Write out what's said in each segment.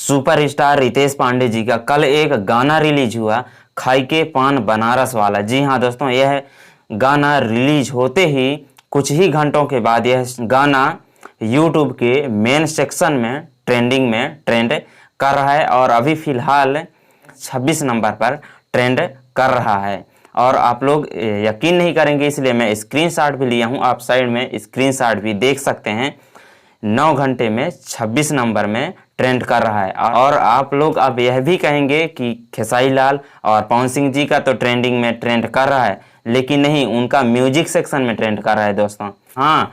Superstar Ritesh Pandey ji का कल एक गाना रिलीज हुआ, खाई के पान बनारस वाला। जी हाँ दोस्तों, यह गाना रिलीज होते ही कुछ ही घंटों के बाद यह गाना यूट्यूब के मेन सेक्शन में ट्रेंडिंग में ट्रेंड कर रहा है और अभी फ़िलहाल 26 नंबर पर ट्रेंड कर रहा है। और आप लोग यकीन नहीं करेंगे, इसलिए मैं स्क्रीनशॉट भी लिया हूँ, आप साइड में स्क्रीनशॉट भी देख सकते हैं। 9 घंटे में 26 नंबर में ट्रेंड कर रहा है। और आप लोग अब यह भी कहेंगे कि खेसारी लाल और पवन सिंह जी का तो ट्रेंडिंग में ट्रेंड कर रहा है, लेकिन नहीं, उनका म्यूजिक सेक्शन में ट्रेंड कर रहा है दोस्तों। हाँ,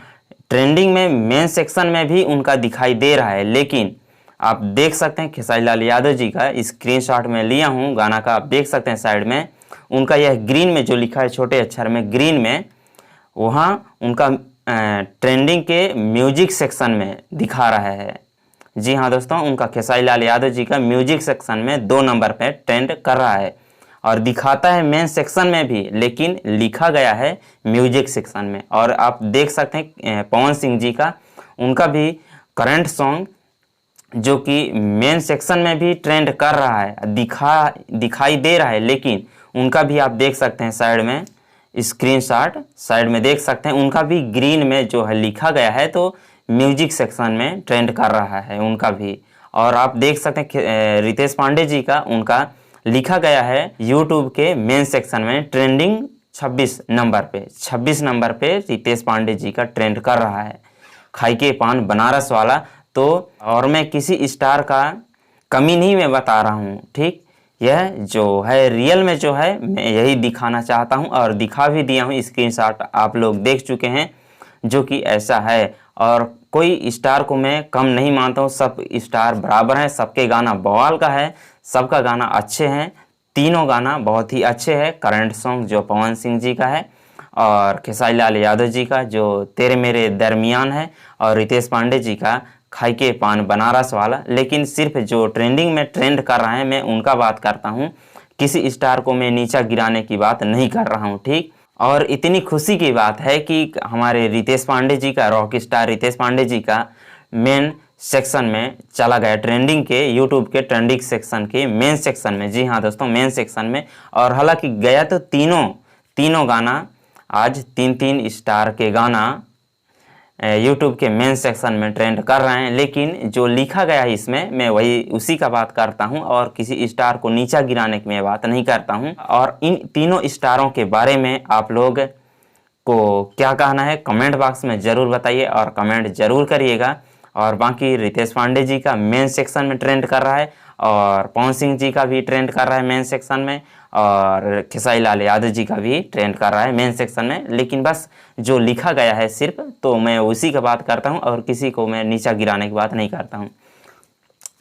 ट्रेंडिंग में मेन सेक्शन में भी उनका दिखाई दे रहा है, लेकिन आप देख सकते हैं खेसारी लाल यादव जी का स्क्रीनशॉट में लिया हूँ गाना का, आप देख सकते हैं साइड में उनका यह ग्रीन में जो लिखा है छोटे अक्षर में ग्रीन में, वहाँ उनका ट्रेंडिंग के म्यूजिक सेक्शन में दिखा रहा है। जी हाँ दोस्तों, उनका खेसारी लाल यादव जी का म्यूजिक सेक्शन में 2 नंबर पे ट्रेंड कर रहा है और दिखाता है मेन सेक्शन में भी, लेकिन लिखा गया है म्यूजिक सेक्शन में। और आप देख सकते हैं पवन सिंह जी का, उनका भी करंट सॉन्ग जो कि मेन सेक्शन में भी ट्रेंड कर रहा है, दिखाई दे रहा है, लेकिन उनका भी आप देख सकते हैं साइड में स्क्रीनशॉट साइड में देख सकते हैं, उनका भी ग्रीन में जो है लिखा गया है, तो म्यूजिक सेक्शन में ट्रेंड कर रहा है उनका भी। और आप देख सकते हैं रितेश पांडे जी का, उनका लिखा गया है यूट्यूब के मेन सेक्शन में ट्रेंडिंग 26 नंबर पे रितेश पांडे जी का ट्रेंड कर रहा है, खाई के पान बनारस वाला। तो और मैं किसी स्टार का कमी नहीं मैं बता रहा हूँ, ठीक, यह जो है रियल में जो है मैं यही दिखाना चाहता हूँ और दिखा भी दिया हूँ। स्क्रीनशॉट आप लोग देख चुके हैं जो कि ऐसा है। और कोई स्टार को मैं कम नहीं मानता हूँ, सब स्टार बराबर हैं, सबके गाना बवाल का है, सबका गाना अच्छे हैं, तीनों गाना बहुत ही अच्छे हैं। करंट सॉन्ग जो पवन सिंह जी का है और खेसारी लाल यादव जी का जो तेरे मेरे दरमियान है, और रितेश पांडे जी का खाई के पान बनारस वाला। लेकिन सिर्फ जो ट्रेंडिंग में ट्रेंड कर रहा है मैं उनका बात करता हूँ, किसी स्टार को मैं नीचा गिराने की बात नहीं कर रहा हूँ, ठीक। और इतनी खुशी की बात है कि हमारे रितेश पांडे जी का, रॉक स्टार रितेश पांडे जी का मेन सेक्शन में चला गया, ट्रेंडिंग के यूट्यूब के ट्रेंडिंग सेक्शन के मेन सेक्शन में। जी हाँ दोस्तों, मेन सेक्शन में। और हालांकि गया तो तीनों गाना, आज 3 स्टार के गाना यूट्यूब के मेन सेक्शन में ट्रेंड कर रहे हैं, लेकिन जो लिखा गया है इसमें मैं वही उसी का बात करता हूं और किसी स्टार को नीचा गिराने की मैं बात नहीं करता हूं। और इन तीनों स्टारों के बारे में आप लोग को क्या कहना है कमेंट बॉक्स में ज़रूर बताइए और कमेंट ज़रूर करिएगा। और बाकी रितेश पांडे जी का मेन सेक्शन में ट्रेंड कर रहा है और पवन सिंह जी का भी ट्रेंड कर रहा है मेन सेक्शन में, और खेसारी लाल यादव जी का भी ट्रेंड कर रहा है मेन सेक्शन में। लेकिन बस जो लिखा गया है सिर्फ, तो मैं उसी का बात करता हूं और किसी को मैं नीचा गिराने की बात नहीं करता हूं।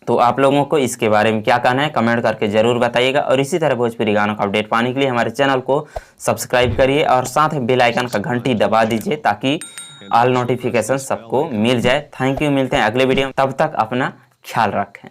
तो आप लोगों को इसके बारे में क्या कहना है कमेंट करके ज़रूर बताइएगा। और इसी तरह भोजपुरी गानों का अपडेट पाने के लिए हमारे चैनल को सब्सक्राइब करिए और साथ में बेल आइकन का घंटी दबा दीजिए ताकि ऑल नोटिफिकेशन सबको मिल जाए। थैंक यू, मिलते हैं अगले वीडियो में, तब तक अपना ख्याल रखें।